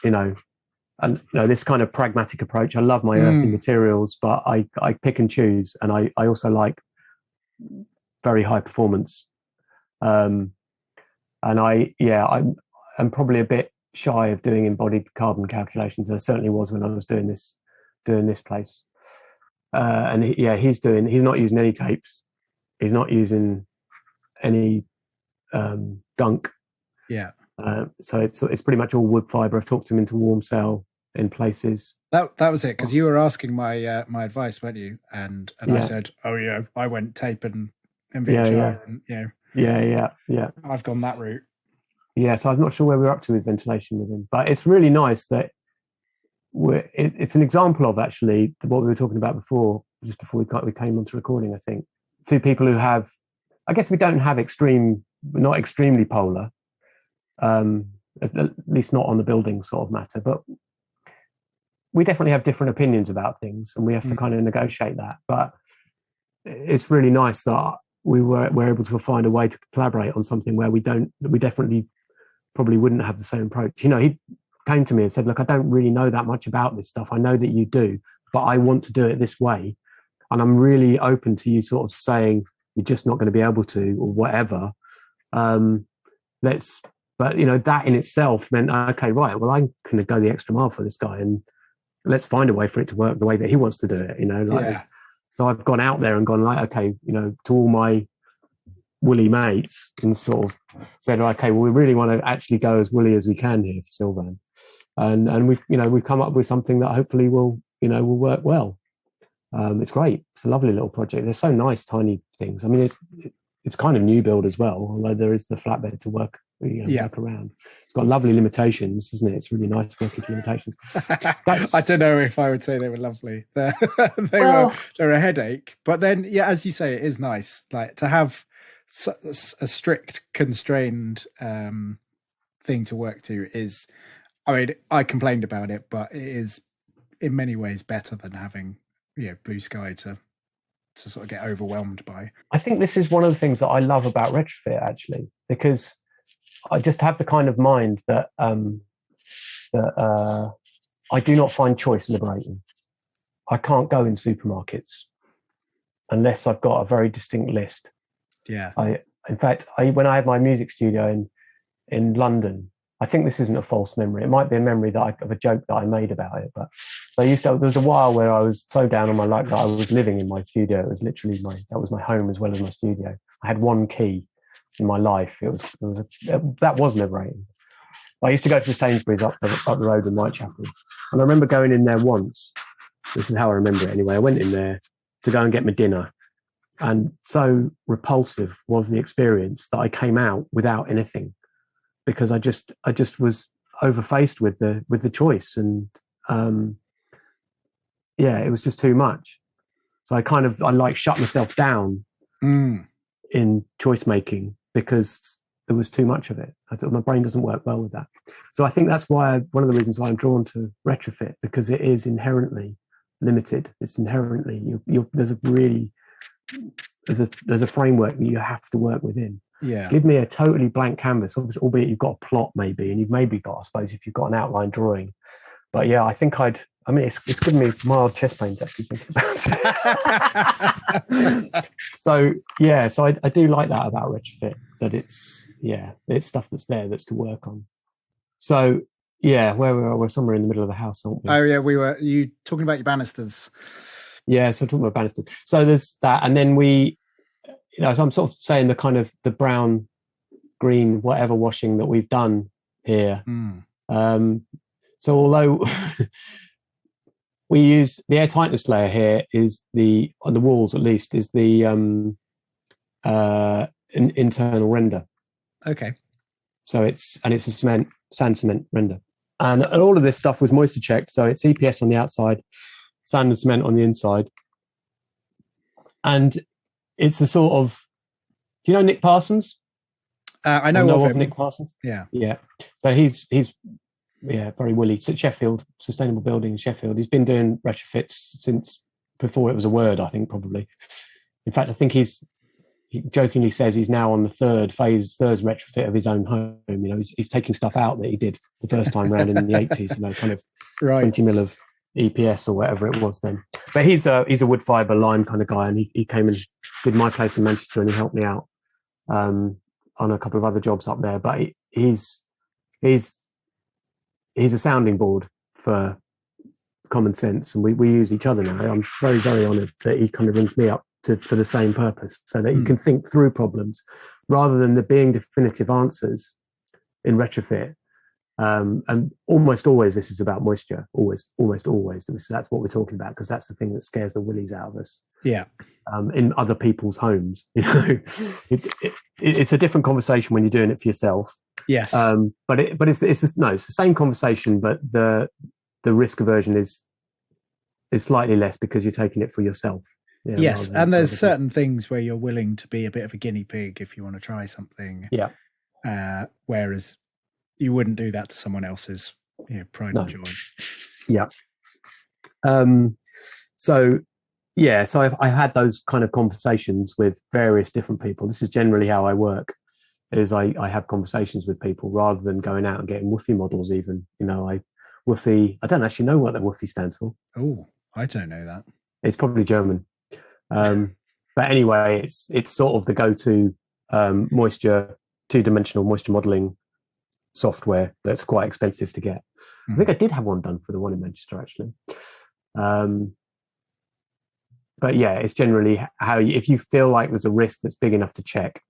Speaker 2: and this kind of pragmatic approach. I love my earthy materials, but I pick and choose, and I also like very high performance. And I'm probably a bit shy of doing embodied carbon calculations. I certainly was when I was doing this place. And he's not using any tapes. He's not using any gunk.
Speaker 1: Yeah.
Speaker 2: So it's pretty much all wood fiber. I've talked him into warm cell in places.
Speaker 1: That was it, because you were asking my my advice, weren't you? And I said, oh yeah, I went tape and VHR, and
Speaker 2: yeah.
Speaker 1: I've gone that route.
Speaker 2: Yeah, so I'm not sure where we're up to with ventilation with him, but it's really nice that it's an example of actually what we were talking about before, just before we came onto recording. I think 2 people who have, I guess we don't have we're not extremely polar, at least not on the building sort of matter, but we definitely have different opinions about things, and we have to kind of negotiate that. But it's really nice that we're able to find a way to collaborate on something where we definitely probably wouldn't have the same approach. He came to me and said, look, I don't really know that much about this stuff. I know that you do, but I want to do it this way. And I'm really open to you sort of saying you're just not going to be able to, or whatever. But that in itself meant, okay, right, well, I'm going to go the extra mile for this guy, and let's find a way for it to work the way that he wants to do it, So I've gone out there and gone okay, to all my woolly mates, and sort of said, okay, well, we really want to actually go as woolly as we can here for Sylvan. And we've come up with something that hopefully will work well. It's great. It's a lovely little project. They're so nice, tiny things. I mean, it's kind of new build as well, although there is the flatbed to work around. It's got lovely limitations, isn't it? It's really nice working to limitations.
Speaker 1: I don't know if I would say they were lovely. They're a headache. But then, as you say, it is nice, like to have a strict, constrained thing to work to is. I mean, I complained about it, but it is in many ways better than having blue sky to sort of get overwhelmed by. I
Speaker 2: think this is one of the things that I love about Retrofit, actually, because I just have the kind of mind that I do not find choice liberating. I can't go in supermarkets unless I've got a very distinct list.
Speaker 1: Yeah.
Speaker 2: In fact, when I had my music studio in London, I think this isn't a false memory. It might be a memory of a joke that I made about it. But there was a while where I was so down on my luck that I was living in my studio. It was literally that was my home as well as my studio. I had one key in my life. That was liberating. I used to go to the Sainsbury's up the road in Whitechapel, and I remember going in there once. This is how I remember it anyway. I went in there to go and get my dinner, and so repulsive was the experience that I came out without anything, because I just was overfaced with the choice, and it was just too much. So I shut myself down in choice making because there was too much of it. I thought my brain doesn't work well with that. So I think that's why one of the reasons why I'm drawn to Retrofit, because it is inherently limited. It's inherently there's a framework that you have to work within.
Speaker 1: Yeah.
Speaker 2: Give me a totally blank canvas, albeit you've got a plot maybe, and you've maybe got, I suppose, if you've got an outline drawing. But I think it's given me mild chest pains actually thinking about it. So I do like that about Retrofit, that it's stuff that's there, that's to work on. So we're somewhere in the middle of the house, aren't we?
Speaker 1: Oh yeah, you talking about your banisters.
Speaker 2: Yeah, so I'm talking about banisters. So there's that, and then so I'm sort of saying the kind of the brown, green, whatever washing that we've done here. So although we use the air tightness layer here, on the walls at least, is the internal render.
Speaker 1: Okay.
Speaker 2: So it's a sand cement render, and all of this stuff was moisture checked. So it's EPS on the outside, sand and cement on the inside. And it's the sort of, do you know Nick Parsons?
Speaker 1: I know of him.
Speaker 2: Nick Parsons.
Speaker 1: Yeah.
Speaker 2: So he's very willy. It's at Sheffield, Sustainable Building in Sheffield. He's been doing retrofits since before it was a word, I think, probably. In fact, I think he jokingly says he's now on the third retrofit of his own home. You know, he's taking stuff out that he did the first time round in the 80s, you know, kind of 20 mil of EPS or whatever it was then. But he's a wood fibre lime kind of guy, and he came and did my place in Manchester, and he helped me out on a couple of other jobs up there. But he's a sounding board for common sense, and we use each other now. I'm very, very honoured that he kind of rings me up for the same purpose, so that you can think through problems rather than there being definitive answers in retrofit. And almost always this is about moisture. Almost always. That's what we're talking about, because that's the thing that scares the willies out of us.
Speaker 1: Yeah.
Speaker 2: In other people's homes, you know, it's a different conversation when you're doing it for yourself.
Speaker 1: Yes.
Speaker 2: But it's the same conversation, but the risk aversion is slightly less because you're taking it for yourself. Yeah,
Speaker 1: yes, and there's certain things where you're willing to be a bit of a guinea pig if you want to try something.
Speaker 2: Yeah.
Speaker 1: Whereas you wouldn't do that to someone else's pride and joy.
Speaker 2: Yeah. So I had those kind of conversations with various different people. This is generally how I work, is I have conversations with people rather than going out and getting woofy models even. You know, I don't actually know what the woofy stands for.
Speaker 1: Oh, I don't know that.
Speaker 2: It's probably German. But anyway, it's sort of the go-to two-dimensional moisture modeling software that's quite expensive to get. I think I did have one done for the one in Manchester, actually. But yeah, it's generally if you feel like there's a risk that's big enough to check,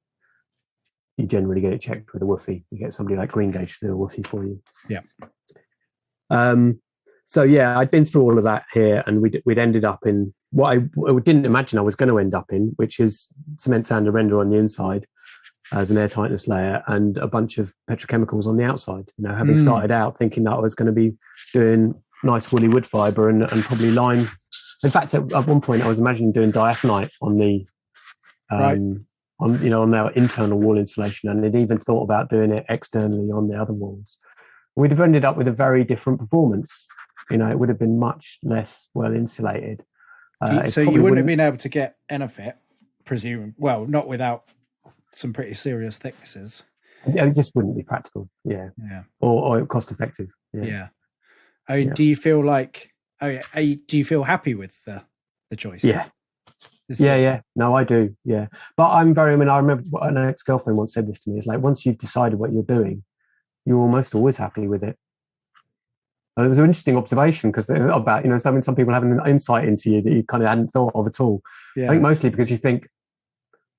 Speaker 2: you generally get it checked with a woofy. You get somebody like Green Gauge to do a woofy for you.
Speaker 1: Yeah.
Speaker 2: So yeah, I'd been through all of that here, and we'd ended up in what I didn't imagine I was going to end up in, which is cement, sand, and render on the inside as an air tightness layer, and a bunch of petrochemicals on the outside. You know, having started out thinking that I was going to be doing nice woolly wood fibre and probably lime. In fact, at one point I was imagining doing diaphanite on the on their internal wall insulation, and they'd even thought about doing it externally on the other walls. We'd have ended up with a very different performance. You know, it would have been much less well insulated.
Speaker 1: So you wouldn't have been able to get EnerPHit, well, not without some pretty serious thicknesses.
Speaker 2: It just wouldn't be practical. Yeah. Or cost effective.
Speaker 1: Yeah. I mean, do you feel happy with the choice?
Speaker 2: Yeah. Yeah. No, I do. Yeah. But I remember an ex-girlfriend once said this to me. It's like, once you've decided what you're doing, you're almost always happy with it. And it was an interesting observation, because about, some people have an insight into you that you kind of hadn't thought of at all. Yeah. I think mostly because you think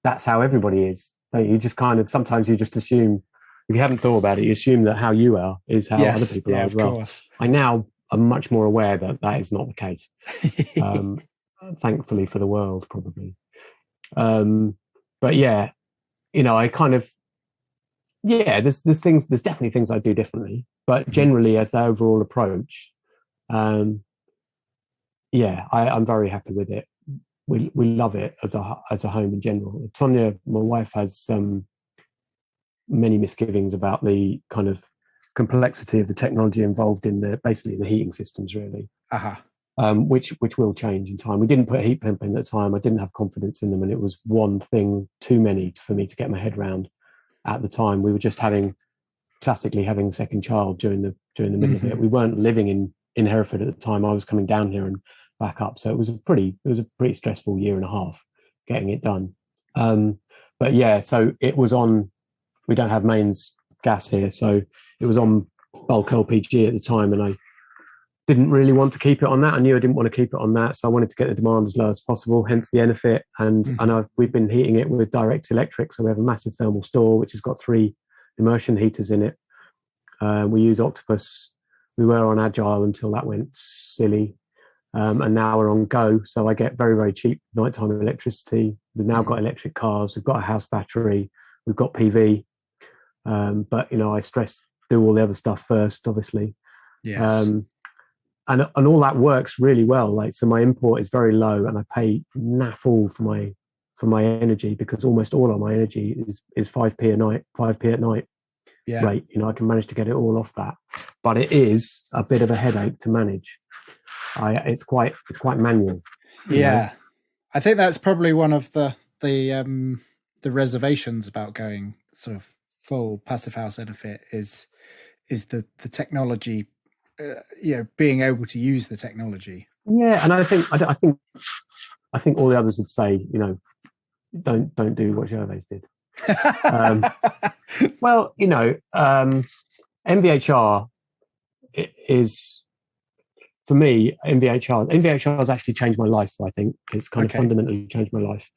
Speaker 2: that's how everybody is. You just kind of, sometimes you just assume, if you haven't thought about it, you assume that how you are is how other people are as well. Course. I now am much more aware that is not the case. Thankfully for the world, probably. But yeah, I kind of, there's definitely things I do differently, but generally as the overall approach, I'm very happy with it. We love it as a home in general. Sonia, my wife, has many misgivings about the kind of complexity of the technology involved in basically the heating systems, really. Which will change in time. We didn't put a heat pump in at the time. I didn't have confidence in them, and it was one thing too many for me to get my head around. At the time, we were just classically having a second child during the middle of it. We weren't living in Hereford at the time. I was coming down here and back up, so it was a pretty stressful year and a half getting it done. But yeah, so it was on. We don't have mains gas here, so it was on bulk LPG at the time, and I didn't really want to keep it on that. I knew I didn't want to keep it on that, so I wanted to get the demand as low as possible, hence the EnerPHit. And we've been heating it with direct electric, so we have a massive thermal store which has got 3 immersion heaters in it. We use Octopus. We were on Agile until that went silly, and now we're on Go, so I get very, very cheap nighttime electricity. We've now got electric cars, we've got a house battery, we've got PV, but I do all the other stuff first, obviously.
Speaker 1: Yes.
Speaker 2: and all that works really well. Like, so my import is very low, and I pay naff all for my energy, because almost all of my energy is 5p a night, 5p at night rate. You know, I can manage to get it all off that, but it is a bit of a headache to manage. It's quite manual.
Speaker 1: Yeah, I think that's probably one of the reservations about going sort of full passive house EnerPHit is the technology, being able to use the technology.
Speaker 2: Yeah, and I think all the others would say, you know, don't do what Gervase did. Well, you know, MVHR is, for me, MVHR has actually changed my life. I think it's kind of fundamentally changed my life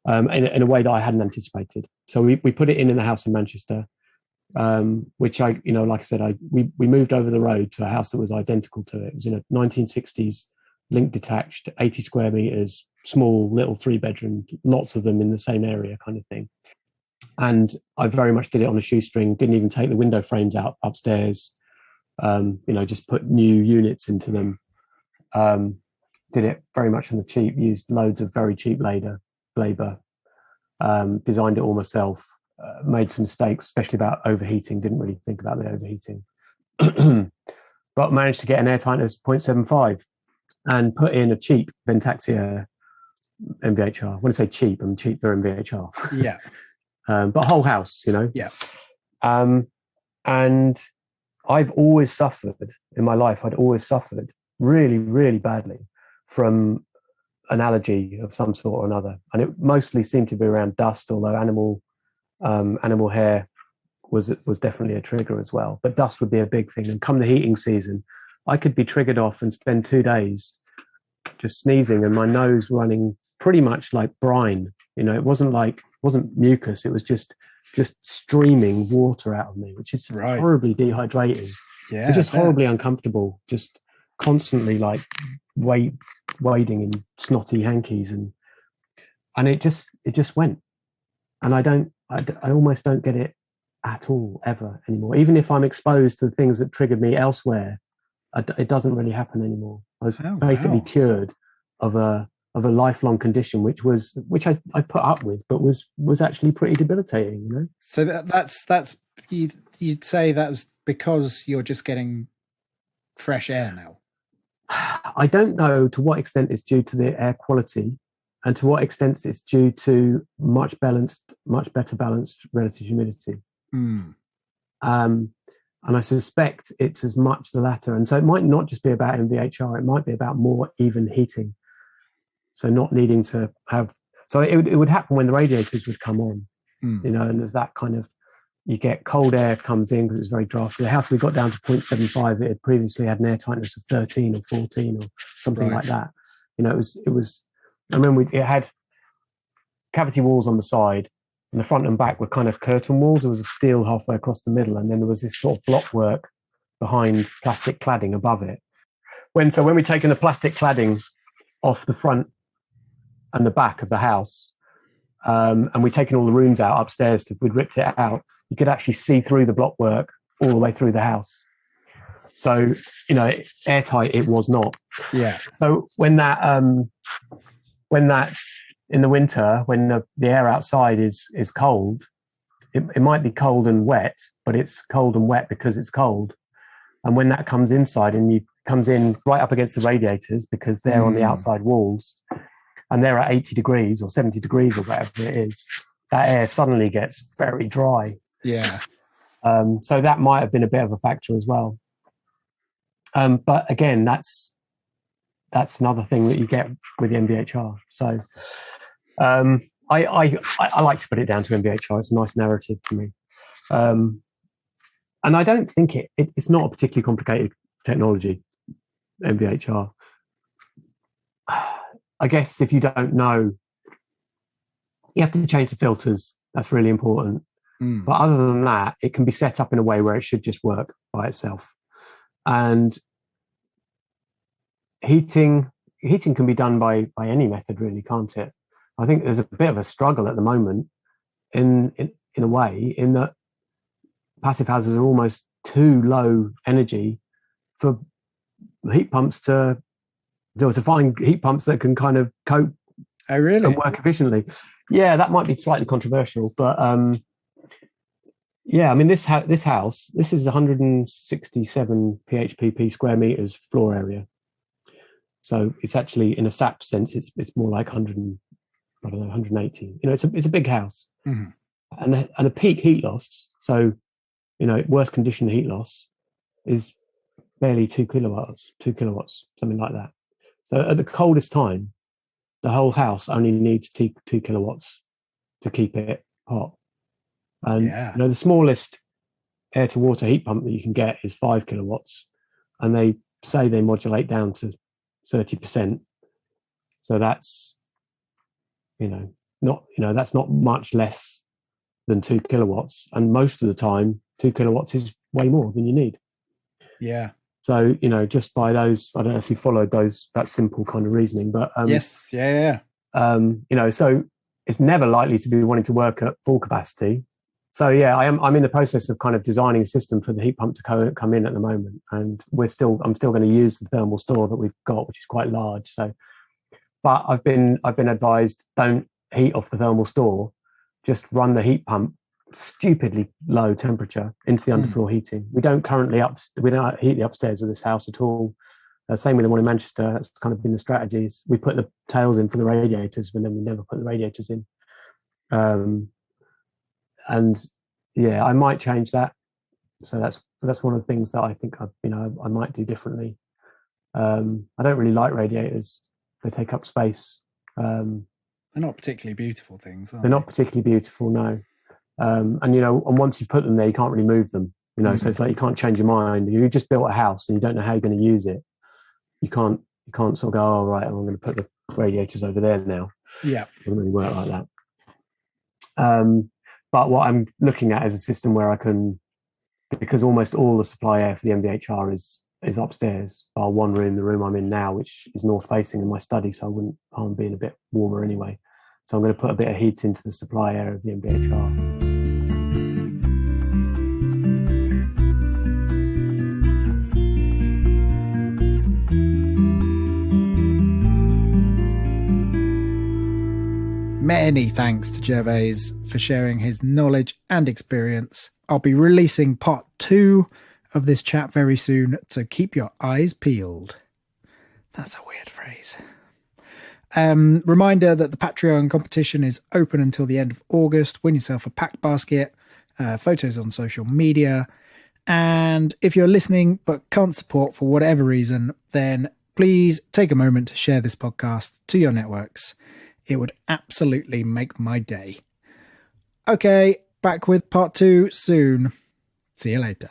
Speaker 2: in a way that I hadn't anticipated. So we put it in the house in Manchester, which like I said, we moved over the road to a house that was identical to it. It was in a 1960s link detached, 80 square meters, small little 3-bedroom, lots of them in the same area kind of thing. And I very much did it on a shoestring, didn't even take the window frames out upstairs, just put new units into them. Did it very much on the cheap, used loads of very cheap labor, designed it all myself, made some mistakes, especially about overheating, didn't really think about the overheating, but managed to get an air tightness 0.75 and put in a cheap Ventaxia MVHR. When I say cheap, I'm cheap for MVHR.
Speaker 1: Yeah.
Speaker 2: But whole house, you know.
Speaker 1: Yeah.
Speaker 2: And I've always suffered in my life. I'd always suffered really, really badly from an allergy of some sort or another, and it mostly seemed to be around dust. Although animal hair was definitely a trigger as well. But dust would be a big thing. And come the heating season, I could be triggered off and spend 2 days just sneezing and my nose running pretty much like brine. You know, it wasn't mucus. It was just streaming water out of me, which is horribly dehydrating. Yeah, it's just horribly uncomfortable. Just constantly like wading in snotty hankies, and it just went. And I almost don't get it at all ever anymore. Even if I'm exposed to the things that triggered me elsewhere, it doesn't really happen anymore. I was basically cured of a lifelong condition, which I put up with, but was actually pretty debilitating, you know.
Speaker 1: So that's you'd say that was because you're just getting fresh air now.
Speaker 2: I don't know to what extent it's due to the air quality, and to what extent it's due to much better balanced relative humidity. And I suspect it's as much the latter. And so it might not just be about MVHR; it might be about more even heating. So not needing to have, so it would happen when the radiators would come on, you know, and there's that kind of, you get cold air comes in because it's very drafty. The house we got down to 0.75, it had previously had an air tightness of 13 or 14 or something like that. You know, it was, I remember it had cavity walls on the side, and the front and back were kind of curtain walls. There was a steel halfway across the middle, and then there was this sort of block work behind plastic cladding above it. When we'd taken the plastic cladding off the front and the back of the house, and we'd taken all the rooms out upstairs, we'd ripped it out, you could actually see through the block work all the way through the house. So, you know, airtight it was not. Yeah. So when that's in the winter, when the air outside is cold, it might be cold and wet, but it's cold and wet because it's cold. And when that comes inside and comes in right up against the radiators, because they're on the outside walls, and they're at 80 degrees or 70 degrees or whatever it is, that air suddenly gets very dry. Yeah. So that might have been a bit of a factor as well. But again, that's another thing that you get with the MVHR. So I like to put it down to MVHR. It's a nice narrative to me. And I don't think it's not a particularly complicated technology, MVHR. I guess if you don't know, you have to change the filters. That's really important. But other than that, it can be set up in a way where it should just work by itself. And heating can be done by any method, really, can't it? I think there's a bit of a struggle at the moment in a way, in that passive houses are almost too low energy for heat pumps to find heat pumps that can kind of cope
Speaker 1: Oh, really?
Speaker 2: and work efficiently. Yeah, that might be slightly controversial, but yeah, I mean, this house, this is 167 phpp square meters floor area. So it's actually, in a SAP sense, it's more like 180. You know, it's a big house,
Speaker 1: Mhm.
Speaker 2: and a peak heat loss. So, you know, worst condition heat loss is barely 2 kilowatts, something like that. So at the coldest time, the whole house only needs 2 kilowatts to keep it hot. And
Speaker 1: Yeah.
Speaker 2: you know, the smallest air to water heat pump that you can get is 5 kilowatts, and they say they modulate down to 30%. So that's, that's not much less than 2 kilowatts. And most of the time, 2 kilowatts is way more than you need.
Speaker 1: Yeah.
Speaker 2: So, you know, just by those, I don't know if you followed that simple kind of reasoning, but
Speaker 1: Yes. Yeah.
Speaker 2: you know, so it's never likely to be wanting to work at full capacity. So yeah, I'm in the process of kind of designing a system for the heat pump to come in at the moment, and I'm still going to use the thermal store that we've got, which is quite large. So, but I've been advised, don't heat off the thermal store, just run the heat pump stupidly low temperature into the underfloor heating. We don't currently heat the upstairs of this house at all. Same with the one in Manchester. That's kind of been the strategies. We put the tails in for the radiators, but then we never put the radiators in. And yeah, I might change that. So that's one of the things that I think I might do differently. I don't really like radiators; they take up space.
Speaker 1: They're not particularly beautiful things, are
Speaker 2: They're not particularly beautiful, no. And you know, and once you put them there, you can't really move them. You know, so it's like you can't change your mind. You just built a house and you don't know how you're going to use it. You can't sort of go, oh right, I'm going to put the radiators over there now.
Speaker 1: Yeah,
Speaker 2: it doesn't really work like that. But what I'm looking at is a system where I can, because almost all the supply air for the MVHR is upstairs, bar one room, the room I'm in now, which is north facing in my study, so I wouldn't harm being a bit warmer anyway. So I'm going to put a bit of heat into the supply air of the MVHR.
Speaker 1: Many thanks to Gervase for sharing his knowledge and experience. I'll be releasing part 2 of this chat very soon, so keep your eyes peeled. That's a weird phrase. Reminder that the Patreon competition is open until the end of August. Win yourself a packed basket, photos on social media. And if you're listening but can't support for whatever reason, then please take a moment to share this podcast to your networks. It would absolutely make my day. Okay, back with part 2 soon. See you later.